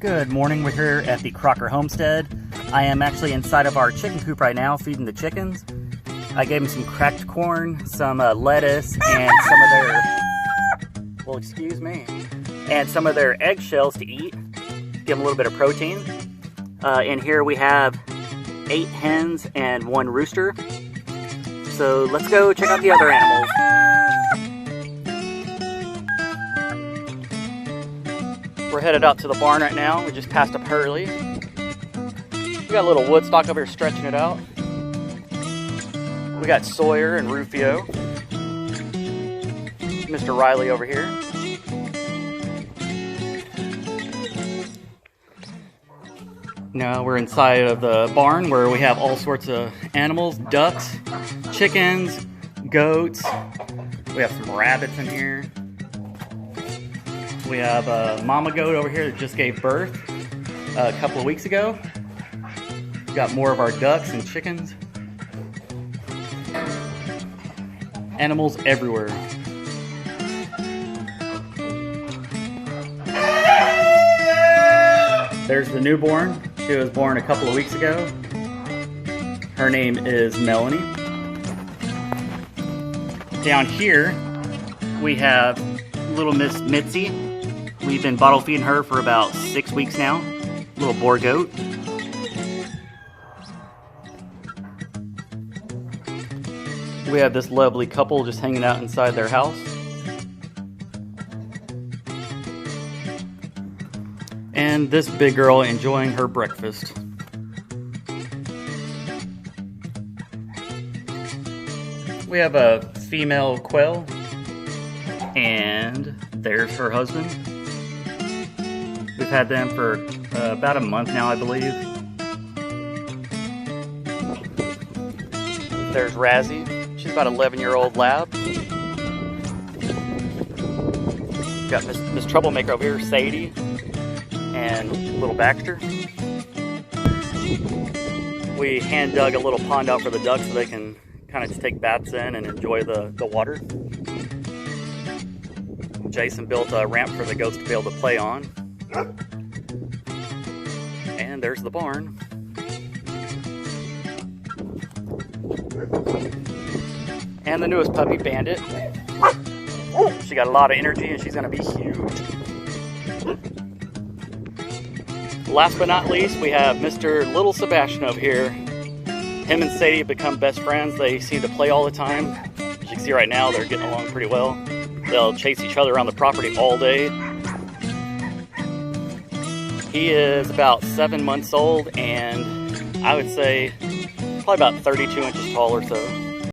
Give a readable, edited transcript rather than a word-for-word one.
Good morning, we're here at the Crocker Homestead. I am actually inside of our chicken coop right now feeding the chickens. I gave them some cracked corn, some lettuce, and some of their, well excuse me, and some of their eggshells to eat. Give them a little bit of protein. In here we have 8 hens and 1 rooster. So let's go check out the other animals. We're headed out to the barn right now. We just passed up Hurley. We got a little wood stock over here stretching it out. We got Sawyer and Rufio. Mr. Riley over here. Now we're inside of the barn where we have all sorts of animals, ducks, chickens, goats. We have some rabbits in here. We have a mama goat over here that just gave birth a couple of weeks ago. We got more of our ducks and chickens. Animals everywhere. There's the newborn. She was born a couple of weeks ago. Her name is Melanie. Down here, we have little Miss Mitzi. We've been bottle feeding her for about 6 weeks now. Little boar goat. We have this lovely couple just hanging out inside their house. And this big girl enjoying her breakfast. We have a female quail. And there's her husband. We've had them for about a month now, I believe. There's Razzie. She's about an 11-year-old lab. Got Miss Troublemaker over here, Sadie, and little Baxter. We hand dug a little pond out for the ducks so they can kind of just take baths in and enjoy the water. Jason built a ramp for the goats to be able to play on. And there's the barn. And the newest puppy, Bandit. She got a lot of energy and she's gonna be huge. Last but not least, we have Mr. Little Sebastian over here. Him and Sadie have become best friends. They seem to play all the time. As you can see right now, they're getting along pretty well. They'll chase each other around the property all day. He is about 7 months old and I would say probably about 32 inches tall or so.